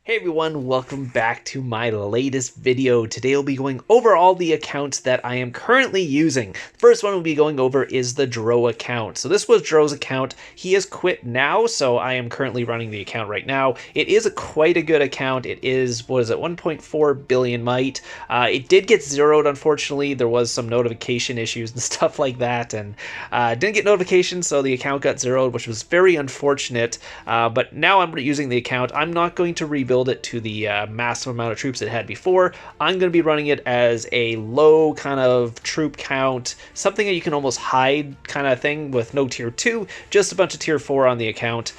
Hey everyone, welcome back to my latest video. Today we'll be going over all the accounts that I am currently using. The first one we'll be going over is the Dro account. So this was Dro's account. He has quit now, so I am currently running the account right now. It is quite a good account. It is, 1.4 billion might. It did get zeroed, unfortunately. There was some notification issues and stuff like that, and didn't get notifications, so the account got zeroed, which was very unfortunate. But now I'm using the account. I'm not going to rebuild it to the massive amount of troops it had before. I'm going to be running it as a low kind of troop count, something that you can almost hide kind of thing with no tier 2, just a bunch of tier 4 on the account,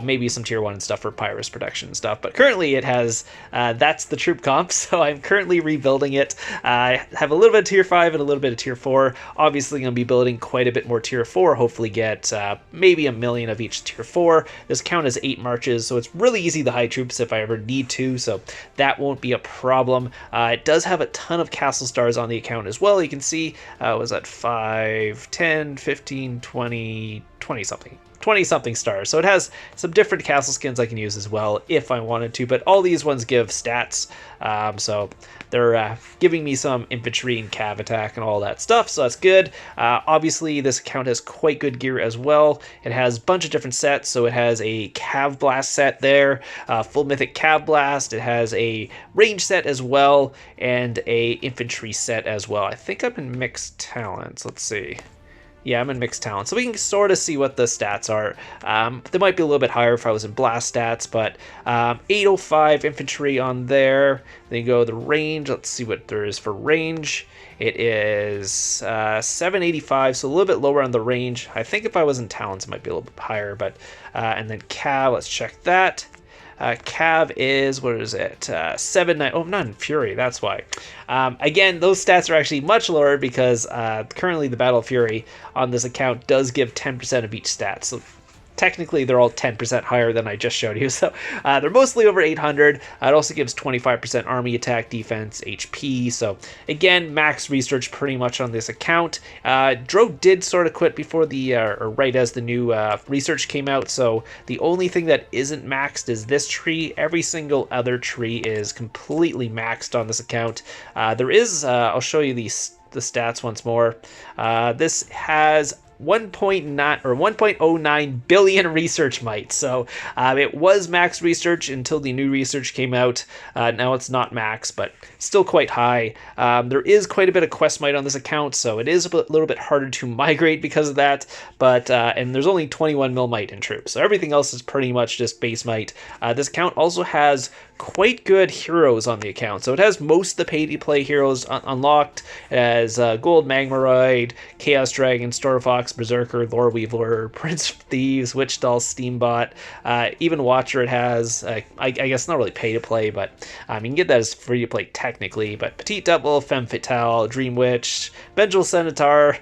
maybe some tier 1 and stuff for Pyrus protection and stuff. But currently it has, that's the troop comp, so I'm currently rebuilding it. I have a little bit of tier 5 and a little bit of tier 4. Obviously going to be building quite a bit more tier 4, hopefully get maybe 1 million of each tier 4. This count is 8 marches, so it's really easy to hide troops if I ever need to, so that won't be a problem. It does have a ton of castle stars on the account as well. You can see was at 5, 10, 15, 20, 20 something. 20-something stars. So it has some different castle skins I can use as well if I wanted to, but all these ones give stats. So they're giving me some infantry and cav attack and all that stuff, so that's good. Obviously, this account has quite good gear as well. It has a bunch of different sets, so it has a cav blast set there, full mythic cav blast. It has a range set as well, and a infantry set as well. I think I'm in mixed talents. Let's see. Yeah, I'm in mixed talent, so we can sort of see what the stats are. They might be a little bit higher if I was in blast stats, but 805 infantry on there. Then you go the range. Let's see what there is for range. It is 785, so a little bit lower on the range. I think if I was in talents, it might be a little bit higher, but and then cav, let's check that. Cav is, what is it, 790, oh, I'm not in Fury, that's why. Again, those stats are actually much lower because currently the Battle of Fury on this account does give 10% of each stat, so technically they're all 10% higher than I just showed you, so they're mostly over 800. It also gives 25% army attack, defense, HP, so again, max research pretty much on this account. Dro did sort of quit before the, or right as the new research came out, so the only thing that isn't maxed is this tree. Every single other tree is completely maxed on this account. There is, I'll show you the stats once more. This has 1.9 or 1.09 billion research might. So it was max research until the new research came out. Now it's not max, but still quite high. There is quite a bit of quest might on this account, so it is a little bit harder to migrate because of that. But and there's only 21 mil might in troops, so everything else is pretty much just base might. This account also has quite good heroes on the account, so it has most of the pay-to-play heroes unlocked. It has Gold Magmaroid, Chaos Dragon, Stormfox, Berserker, Lore Weaver, Prince of Thieves, Witch Doll, Steambot, even Watcher. It has, I guess not really pay-to-play, but you can get that as free-to-play technically, but Petite Double, Femme Fatale, Dream Witch, Benjel Centaur,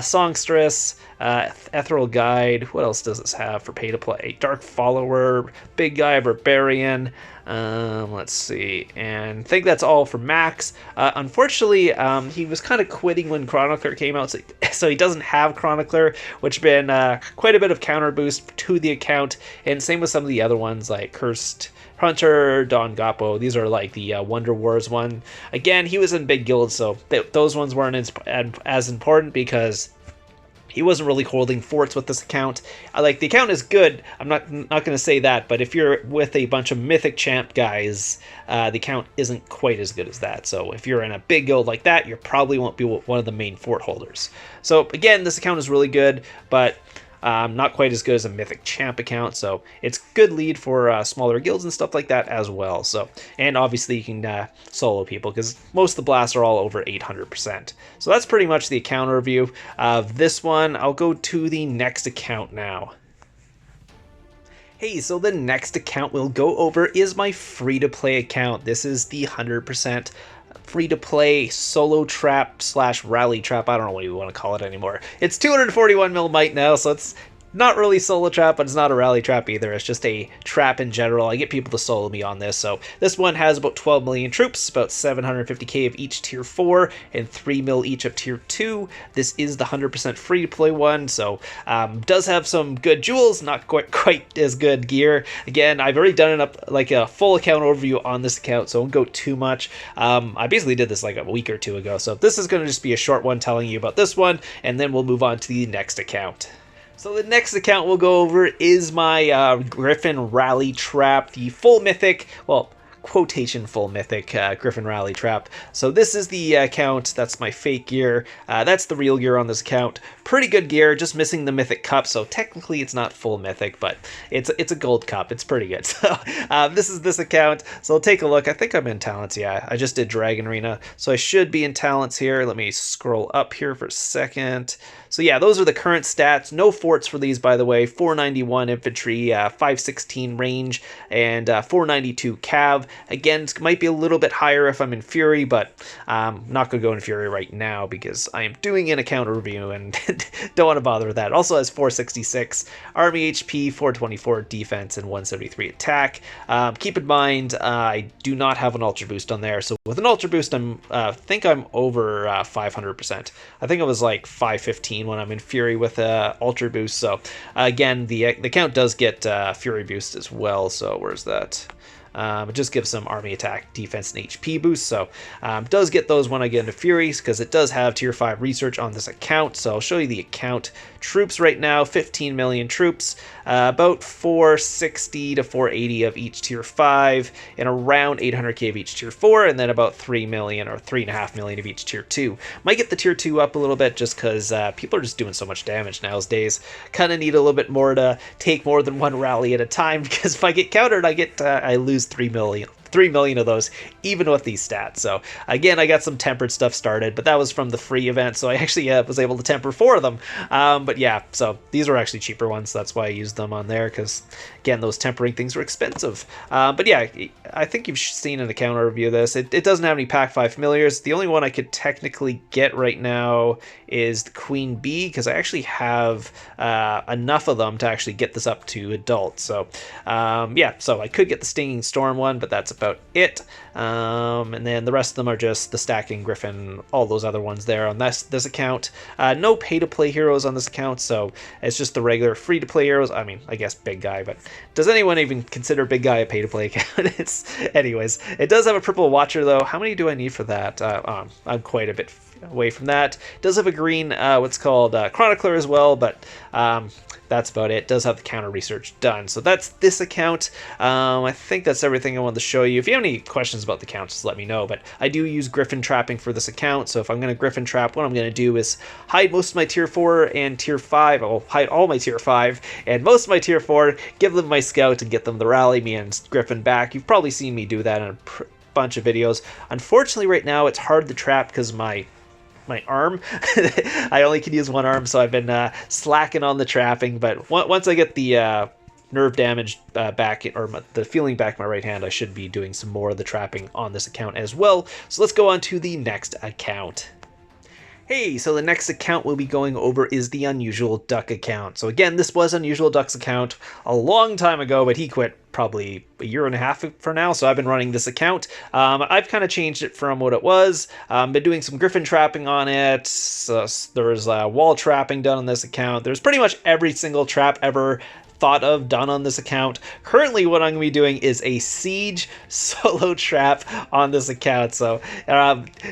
Songstress, Ethereal Guide. What else does this have for pay-to-play? Dark Follower, Big Guy, Barbarian. Let's see, and I think that's all for max. Unfortunately, he was kind of quitting when Chronicler came out, so he doesn't have Chronicler, which has been quite a bit of counter boost to the account, and same with some of the other ones like Cursed Hunter, Don Gappo. These are like the Wonder Wars one. Again, he was in big guilds, so those ones weren't as important because he wasn't really holding forts with this account. Like, the account is good, I'm not going to say that, but if you're with a bunch of Mythic champ guys, the account isn't quite as good as that. So if you're in a big guild like that, you probably won't be one of the main fort holders. So again, this account is really good, but not quite as good as a Mythic champ account, so it's good lead for smaller guilds and stuff like that as well. So, and obviously you can solo people because most of the blasts are all over 800%. So that's pretty much the account review of this one. I'll go to the next account now. Hey, so the next account we'll go over is my free-to-play account. This is the 100% free-to-play solo trap slash rally trap. I don't know what you want to call it anymore. It's 241 mil might now, so it's not really solo trap, but it's not a rally trap either. It's just a trap in general. I get people to solo me on this. So this one has about 12 million troops, about 750k of each tier 4, and 3 mil each of tier 2. This is the 100% free to play one, so does have some good jewels, not quite as good gear. Again, I've already done a full account overview on this account, so I won't go too much. I basically did this like a week or two ago, so this is going to just be a short one telling you about this one, and then we'll move on to the next account. So the next account we'll go over is my Griffin Rally Trap, the full mythic, well, quotation full mythic Griffin Rally Trap. So this is the account, that's my fake gear, that's the real gear on this account. Pretty good gear, just missing the mythic cup, so technically it's not full mythic, but it's a gold cup, it's pretty good. So this is this account, so take a look. I think I'm in talents, yeah, I just did Dragon Arena, so I should be in talents here. Let me scroll up here for a second. So yeah, those are the current stats. No forts for these, by the way. 491 infantry, 516 range, and 492 cav. Again, it might be a little bit higher if I'm in Fury, but I'm not going to go in Fury right now because I am doing an account review and don't want to bother with that. Also has 466 army HP, 424 defense, and 173 attack. Keep in mind, I do not have an ultra boost on there, so with an ultra boost, I think I'm over 500%. I think it was like 515 when I'm in Fury with ultra boost. So again, the account does get Fury boost as well. So where's that? It just gives some army attack, defense, and HP boost, so does get those when I get into Furies, because it does have tier 5 research on this account. So I'll show you the account troops right now. 15 million troops, about 460 to 480 of each tier 5, and around 800k of each tier 4, and then about 3 million or 3.5 million of each tier 2. Might get the tier 2 up a little bit just because people are just doing so much damage nowadays. Kind of need a little bit more to take more than one rally at a time, because if I get countered, I lose 3 million of those, even with these stats. So again, I got some tempered stuff started, but that was from the free event, so I actually was able to temper 4 of them. But yeah, so these are actually cheaper ones, so that's why I used them on there, because again, those tempering things were expensive. But yeah, I think you've seen an account review of this. It doesn't have any pack 5 familiars. The only one I could technically get right now is the Queen Bee, because I actually have enough of them to actually get this up to adult. So yeah, so I could get the Stinging Storm one, but that's about it. And then the rest of them are just the Stacking Griffin, all those other ones there on this account. No pay-to-play heroes on this account, so it's just the regular free-to-play heroes. I mean, I guess Big Guy, but does anyone even consider Big Guy a pay-to-play account? Anyways, it does have a Purple Watcher, though. How many do I need for that? I'm quite a bit away from that. It does have a green, what's called Chronicler as well, but that's about it. It does have the counter research done. So that's this account. I think that's everything I wanted to show you. If you have any questions about the account, just let me know. But I do use Griffin trapping for this account. So if I'm going to Griffin trap, what I'm going to do is hide most of my tier 4 and tier 5. I'll hide all my tier 5 and most of my tier 4, give them my scout and get them to rally me and Griffin back. You've probably seen me do that in a bunch of videos. Unfortunately, right now, it's hard to trap because my arm. I only can use one arm, so I've been slacking on the trapping, but once I get the nerve damage back, or the feeling back in my right hand, I should be doing some more of the trapping on this account as well. So let's go on to the next account. Hey, so the next account we'll be going over is the Unusual Duck account. So again, this was Unusual Duck's account a long time ago, but he quit probably a year and a half for now, so I've been running this account. I've kind of changed it from what it was. Been doing some Griffin trapping on it. So there was wall trapping done on this account. There's pretty much every single trap ever thought of done on this account. Currently, what I'm going to be doing is a siege solo trap on this account, so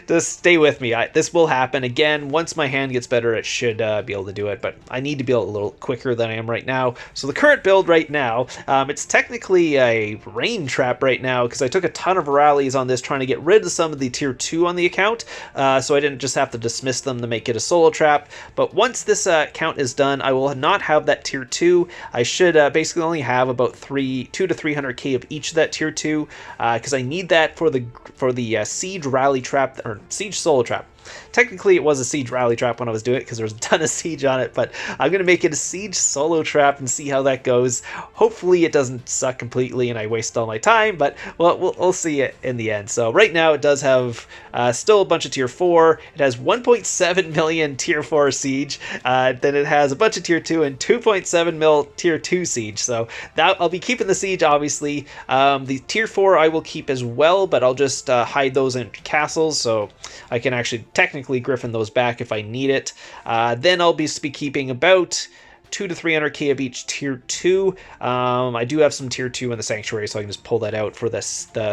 just stay with me. This will happen. Again, once my hand gets better, it should be able to do it, but I need to be a little quicker than I am right now. So the current build right now, it's technically a rain trap right now, because I took a ton of rallies on this trying to get rid of some of the tier 2 on the account, so I didn't just have to dismiss them to make it a solo trap. But once this account is done, I will not have that tier 2. I should basically only have about 200 to 300k of each of that tier 2, because I need that for the siege rally trap, or siege solo trap. technically it was a siege rally trap when I was doing it because there was a ton of siege on it, but I'm going to make it a siege solo trap and see how that goes. Hopefully it doesn't suck completely and I waste all my time, but we'll see it in the end. So right now it does have still a bunch of tier 4. It has 1.7 million tier 4 siege. Then it has a bunch of tier 2 and 2.7 mil tier 2 siege. So that I'll be keeping the siege, obviously. The tier 4 I will keep as well, but I'll just hide those in castles, so I can actually technically Griffin those back if I need it. Then I'll be keeping about 200 to 300k of each tier 2. I do have some tier 2 in the sanctuary, so I can just pull that out for the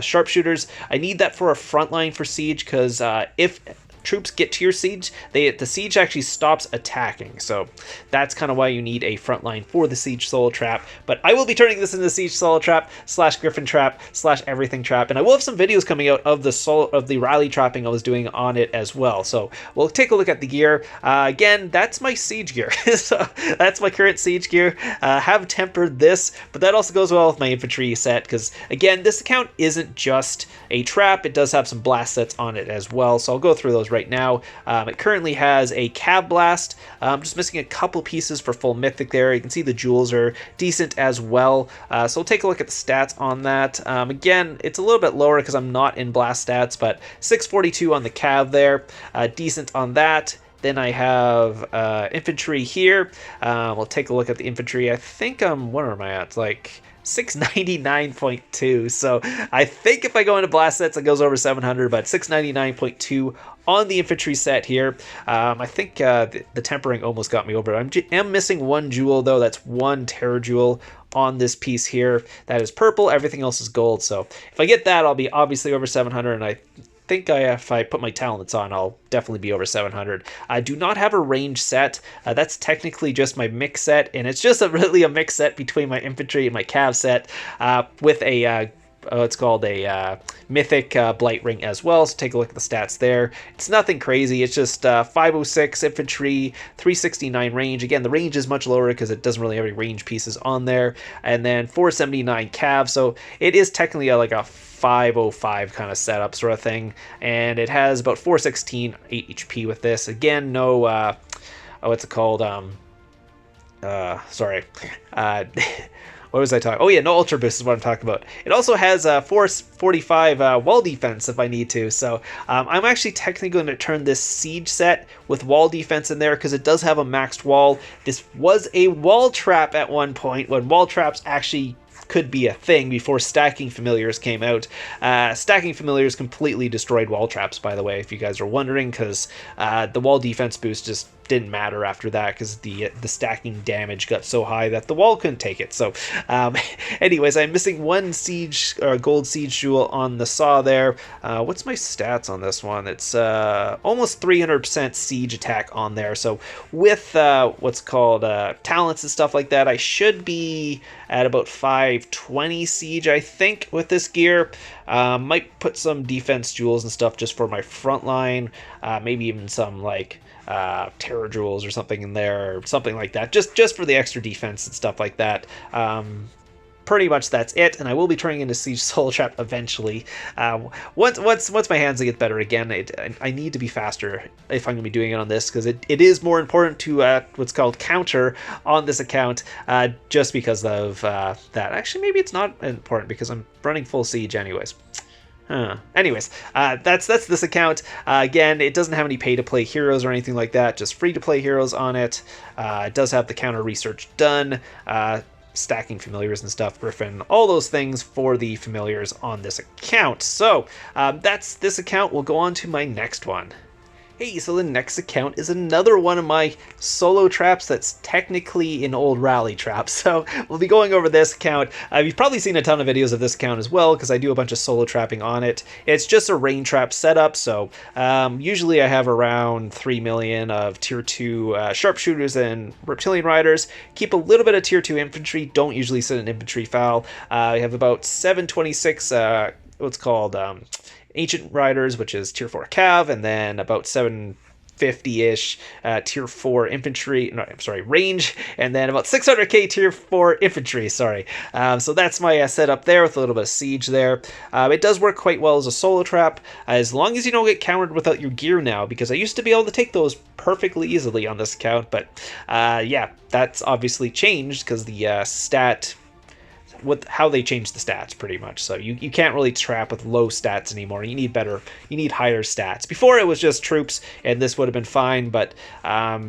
sharpshooters. I need that for a front line for siege, because if troops get to your siege, the siege actually stops attacking. So that's kind of why you need a front line for the siege solo trap. But I will be turning this into siege solo trap / Griffin trap / everything trap, and I will have some videos coming out of the rally trapping I was doing on it as well. So we'll take a look at the gear. Again, that's my siege gear. So that's my current siege gear. Have tempered this, but that also goes well with my infantry set, because again, this account isn't just a trap. It does have some blast sets on it as well. So I'll go through those right now. It currently has a cab blast. I'm just missing a couple pieces for full mythic there. You can see the jewels are decent as well. So we'll take a look at the stats on that. Again, it's a little bit lower because I'm not in blast stats, but 642 on the cab there. Decent on that. Then I have infantry here. We'll take a look at the infantry. I think where am I at? It's like 699.2. So I think if I go into blast sets, it goes over 700, but 699.2 on the infantry set here. I think the tempering almost got me over. I'm missing one jewel though. That's one terror jewel on this piece here. That is purple. Everything else is gold. So if I get that, I'll be obviously over 700, and I think if I put my talents on, I'll definitely be over 700. I do not have a range set. That's technically just my mix set, and it's just really a mix set between my infantry and my cav set with a it's called a Mythic Blight Ring as well. So take a look at the stats there. It's nothing crazy. It's just 506 infantry, 369 range. Again, the range is much lower because it doesn't really have any range pieces on there. And then 479 cav. So it is technically like a 505 kind of setup sort of thing. And it has about 416 HP with this. Again, no, what's it called? Sorry. What was I talking? Oh yeah, no ultra boost is what I'm talking about. It also has 445 wall defense if I need to. So I'm actually technically going to turn this siege set with wall defense in there because it does have a maxed wall. This was a wall trap at one point when wall traps actually could be a thing before stacking familiars came out. Stacking familiars completely destroyed wall traps, by the way, if you guys are wondering, because the wall defense boost just didn't matter after that because the stacking damage got so high that the wall couldn't take it. So anyways, I'm missing one siege or gold siege jewel on the saw there. What's my stats on this one? It's almost 300% siege attack on there. So with what's called talents and stuff like that, I should be at about 520 siege, I think, with this gear. Might put some defense jewels and stuff just for my front line, maybe even some like terror jewels or something in there, or something like that, just for the extra defense and stuff like that. Pretty much that's it, and I will be turning into Siege Soul Trap eventually. Once my hands get better again, I need to be faster if I'm going to be doing it on this, because it is more important to what's called counter on this account, just because of that. Actually, maybe it's not important because I'm running full siege anyways. Anyways, that's this account. Again, it doesn't have any pay-to-play heroes or anything like that, just free-to-play heroes on it. It does have the counter research done, stacking familiars and stuff, Griffin, all those things for the familiars on this account. So that's this account. We'll go on to my next one. Hey, so the next account is another one of my solo traps that's technically an old rally trap. So we'll be going over this account. You've probably seen a ton of videos of this account as well, because I do a bunch of solo trapping on it. It's just a rain trap setup. So usually I have around 3 million of tier 2 sharpshooters and reptilian riders. Keep a little bit of tier 2 infantry. Don't usually sit an infantry foul. I have about 726 what's called Ancient Riders, which is tier 4 cav, and then about 50-ish tier 4 infantry, no, I'm sorry, range, and then about 600k tier 4 infantry, sorry. So that's my setup there with a little bit of siege there. It does work quite well as a solo trap, as long as you don't get countered without your gear now, because I used to be able to take those perfectly easily on this account, but yeah, that's obviously changed because the stat, with how they changed the stats pretty much. So you can't really trap with low stats anymore. You need higher stats. Before it was just troops and this would have been fine, but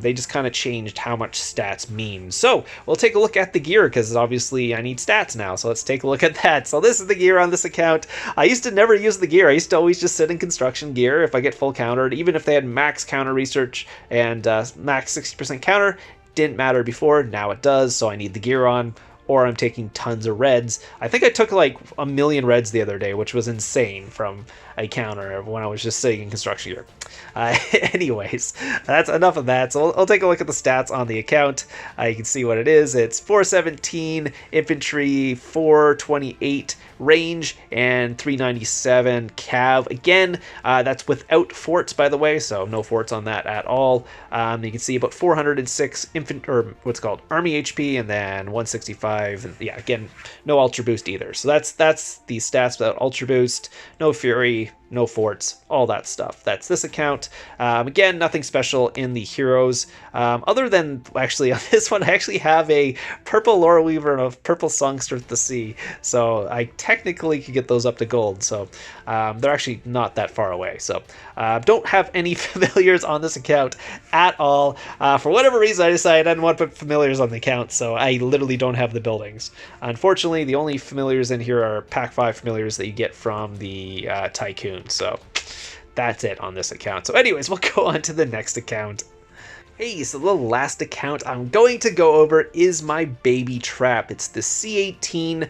they just kind of changed how much stats mean. So we'll take a look at the gear because obviously I need stats now. So let's take a look at that. So this is the gear on this account. I used to never use the gear. I used to always just sit in construction gear if I get full countered, even if they had max counter research and max 60% counter. Didn't matter before, now it does. So I need the gear on, or I'm taking tons of reds. I think I took like 1 million reds the other day, which was insane from a counter when I was just sitting in construction gear. Anyways, that's enough of that. So I'll take a look at the stats on the account. You can see what it is. It's 417 infantry, 428 range, and 397 cav. Again, that's without forts, by the way, so no forts on that at all. You can see about 406 army HP, and then 165. And yeah, again, no ultra boost either. So that's the stats without ultra boost. No fury, no forts, all that stuff. That's this account. Again, nothing special in the heroes, other than actually on this one I actually have a purple Lore Weaver and a purple Songster at the Sea, so I technically could get those up to gold. So they're actually not that far away. So don't have any familiars on this account at all. For whatever reason, I decided I didn't want to put familiars on the account, so I literally don't have the buildings. Unfortunately, the only familiars in here are pack 5 familiars that you get from the Tycoon. So that's it on this account. So anyways, we'll go on to the next account. Hey, so the last account I'm going to go over is my baby trap. It's the C18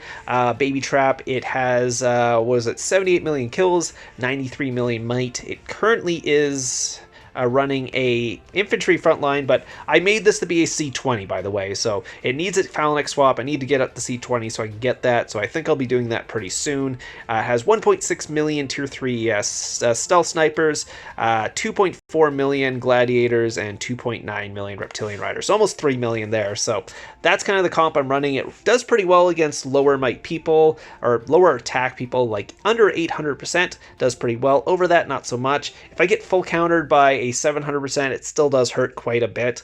baby trap. It has, 78 million kills, 93 million might. It currently is running a infantry frontline, but I made this to be a C20, by the way, so it needs a Phalanx swap. I need to get up to C20 so I can get that, so I think I'll be doing that pretty soon. It has 1.6 million tier 3 stealth snipers, 2.4 million gladiators, and 2.9 million reptilian riders, so almost 3 million there. So that's kind of the comp I'm running. It does pretty well against lower might people, or lower attack people, like under 800% does pretty well. Over that, not so much. If I get full countered by a 700%, it still does hurt quite a bit,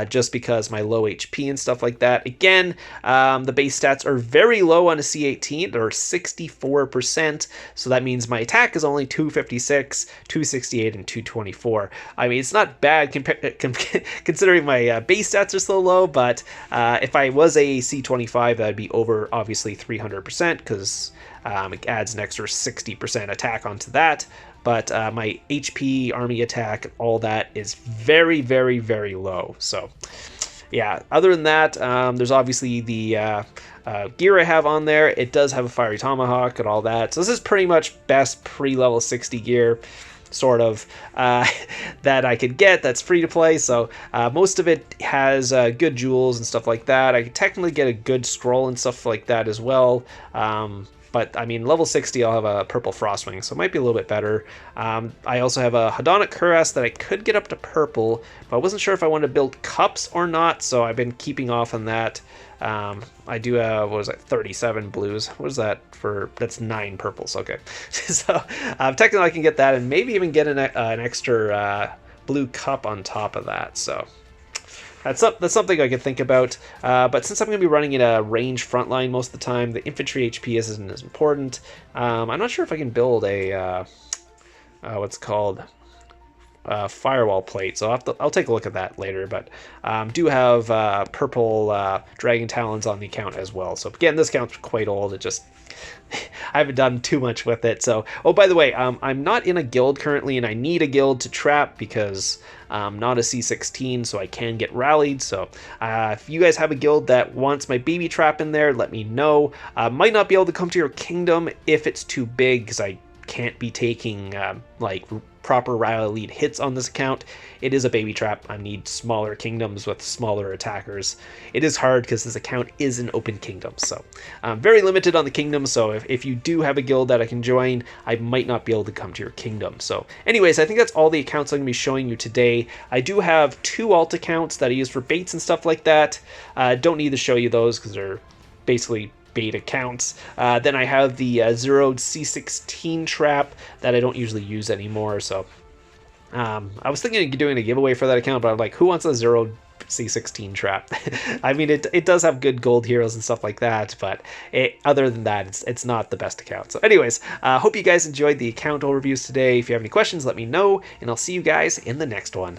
just because my low HP and stuff like that. Again, the base stats are very low on a C18, or 64%, so that means my attack is only 256, 268, and 224. I mean, it's not bad considering my base stats are so low, but if I was a C25, that'd be over, obviously, 300%, because it adds an extra 60% attack onto that. But my HP, army attack, all that is very, very, very low. So, yeah, other than that, there's obviously the gear I have on there. It does have a fiery tomahawk and all that. So this is pretty much best pre-level 60 gear, sort of, that I could get that's free to play. So most of it has good jewels and stuff like that. I could technically get a good scroll and stuff like that as well. But, I mean, level 60, I'll have a purple Frostwing, so it might be a little bit better. I also have a Hedonic Cuirass that I could get up to purple, but I wasn't sure if I wanted to build cups or not, so I've been keeping off on that. I do have, 37 blues. What is that for? That's 9 purples, okay. So, technically I can get that, and maybe even get an extra blue cup on top of that, so... That's something I could think about, but since I'm going to be running in a range frontline most of the time, the infantry HP isn't as important. I'm not sure if I can build a, firewall plate, so I'll take a look at that later, but do have purple dragon talons on the account as well. So again, this account's quite old, it just... I haven't done too much with it. So, oh, by the way, I'm not in a guild currently, and I need a guild to trap because I'm not a C16, so I can get rallied. So if you guys have a guild that wants my baby trap in there, let me know. Might not be able to come to your kingdom if it's too big, because I can't be taking like proper Raw Elite hits on this account. It is a baby trap. I need smaller kingdoms with smaller attackers. It is hard because this account is an open kingdom, so I'm very limited on the kingdom. So if you do have a guild that I can join, I might not be able to come to your kingdom. So anyways, I think that's all the accounts I'm going to be showing you today. I do have 2 alt accounts that I use for baits and stuff like that. Don't need to show you those because they're basically bait accounts. Then I have the zeroed C16 trap that I don't usually use anymore. So I was thinking of doing a giveaway for that account, but I'm like, who wants a zeroed C16 trap? I mean, it does have good gold heroes and stuff like that, but other than that, it's not the best account. So anyways, hope you guys enjoyed the account overviews today. If you have any questions, let me know, and I'll see you guys in the next one.